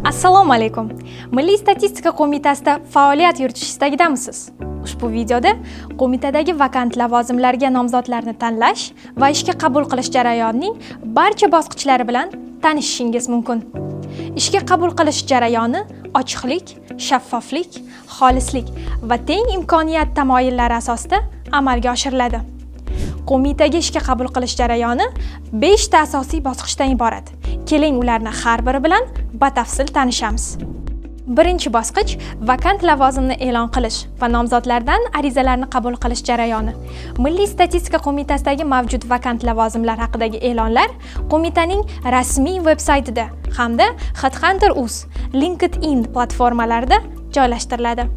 Assalomu alaykum. Milliy statistika qo'mitasida faoliyat yuritish istagidamisiz? Ushbu videoda qo'mitadagi vakant lavozimlarga nomzodlarni tanlash va ishga qabul qilish jarayonining barcha bosqichlari bilan tanishishingiz mumkin. Ishga qabul qilish jarayoni ochiqlik, shaffoflik, xolislik va teng imkoniyat tamoyillari asosida amalga oshiriladi. Qo'mitaga ishga qabul qilish jarayoni 5 ta asosiy bosqichdan iborat. Keling, ularni har biri bilan batafsil tanishamiz. Birinchi bosqich vakant lavozimni e'lon qilish va nomzodlardan arizalarni qabul qilish jarayoni. Milliy statistika qo'mitasidagi mavjud vakant lavozimlar haqidagi e'lonlar qo'mitaning rasmiy veb-saytida hamda Headhunter.uz, LinkedIn platformalarida joylashtiriladi.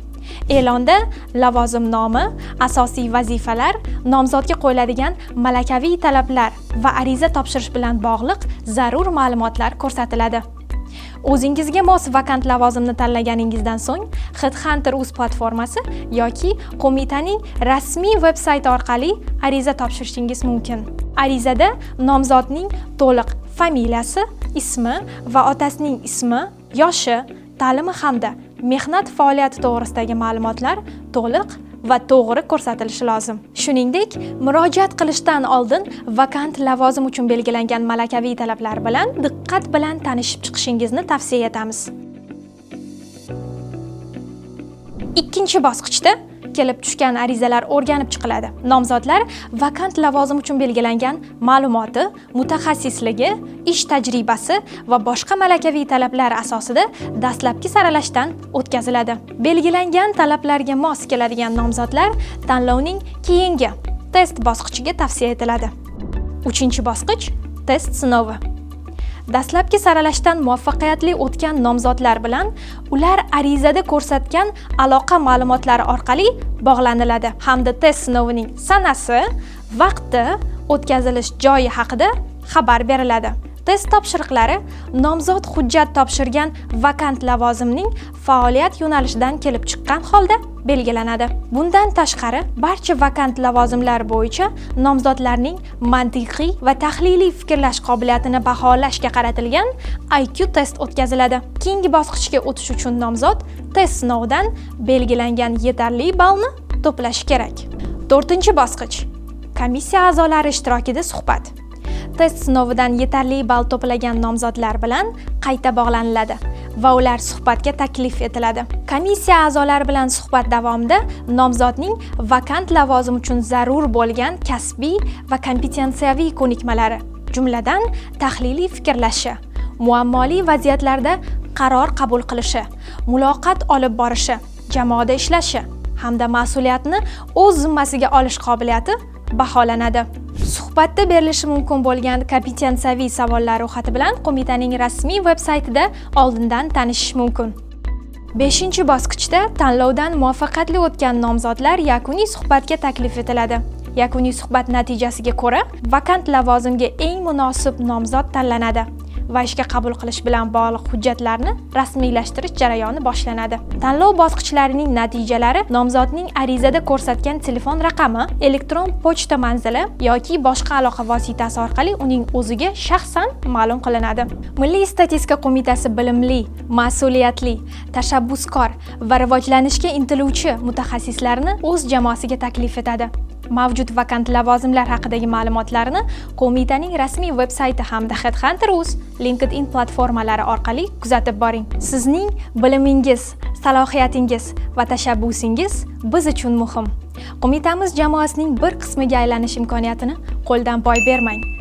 E'londa lavozim nomi, asosiy vazifalar, nomzodga qo'yiladigan malakaviy talablar va ariza topshirish bilan bog'liq zarur ma'lumotlar ko'rsatiladi. O'zingizga mos vakant lavozimni tanlaganingizdan so'ng Headhunter.uz platformasi yoki qo'mitaning rasmiy veb-sayti orqali ariza topshirishingiz mumkin. Arizada nomzodning to'liq familiyasi, ismi va otasining ismi, yoshi, ta'limi hamda mehnat faoliyati to'g'risidagi ma'lumotlar to'liq va to'g'ri ko'rsatilishi lozim. Shuningdek, murojaat qilishdan oldin vakant lavozim uchun belgilangan malakaviy talablar bilan diqqat bilan tanishib chiqishingizni tavsiya etamiz. Ikkinchi bosqichda kelib tushgan arizalar o'rganib chiqiladi. Nomzodlar vakant lavozim uchun belgilangan ma'lumoti, mutaxassisligi, ish tajribasi va boshqa malakaviy talablar asosida dastlabki saralashdan o'tkaziladi. Belgilangan talablarga mos keladigan nomzodlar tanlovning keyingi test bosqichiga tavsiya etiladi. Uchinchi bosqich test sinovi. Dastlabki saralashdan muvaffaqiyatli o'tgan nomzodlar bilan ular arizada ko'rsatgan aloqa ma'lumotlari orqali bog'laniladi hamda test sinovining sanasi, vaqti, o'tkazilish joyi haqida xabar beriladi. Test topshiriqlari nomzod hujjat topshirgan vakant lavozimning faoliyat yo'nalishidan kelib chiqqan holda belgilanadi. Bundan tashqari, barcha vakant lavozimlar bo'yicha nomzodlarning mantiqiy va tahliliy fikrlash qobiliyatini baholashga qaratilgan IQ test o'tkaziladi. Keyingi bosqichga o'tish uchun nomzod test sinovidan belgilangan yetarli ballni to'plashi kerak. To'rtinchi bosqich komissiya a'zolari ishtirokida suhbat. Test sinovidan yetarli ball to'plagan nomzodlar bilan qayta bog'laniladi va ular suhbatga taklif etiladi. Komissiya a'zolari bilan suhbat davomida nomzodning vakant lavozim uchun zarur bo'lgan kasbiy va kompetensiyaviy ko'nikmalari, jumladan tahliliy fikrlashi, muammoli vaziyatlarda qaror qabul qilishi, muloqot olib borishi, jamoada ishlashi hamda mas'uliyatni o'z zimmasiga olish qobiliyati baholanadi. Suhbatda berilishi mumkin bo'lgan kompetensiyaviy savollar ro'yxati bilan qo'mitaning rasmiy veb-saytida oldindan tanishish mumkin. 5-bosqichda tanlovdan muvaffaqiyatli o'tgan nomzodlar yakuniy suhbatga taklif etiladi. Yakuniy suhbat natijasiga ko'ra vakant lavozimga eng munosib nomzod tanlanadi va ishga qabul qilish bilan bog'liq hujjatlarni rasmiylashtirish jarayoni boshlanadi. Tanlov bosqichlarining natijalari nomzodning arizada ko'rsatgan telefon raqami, elektron pochta manzili yoki boshqa aloqa vositasi orqali uning o'ziga shaxsan ma'lum qilinadi. Milliy statistika qo'mitasi bilimli, mas'uliyatli, tashabbuskor va rivojlanishga intiluvchi mutaxassislarni o'z jamoasiga taklif etadi. Mavjud vakant lavozimlar haqidagi ma'lumotlarni qo'mitaning rasmiy veb-sayti hamda Headhunter.uz, LinkedIn platformalari orqali kuzatib boring. Sizning bilimingiz, salohiyatingiz va tashabbusingiz biz uchun muhim. Qo'mitamiz jamoasining bir qismiga aylanish imkoniyatini qo'ldan boy bermang.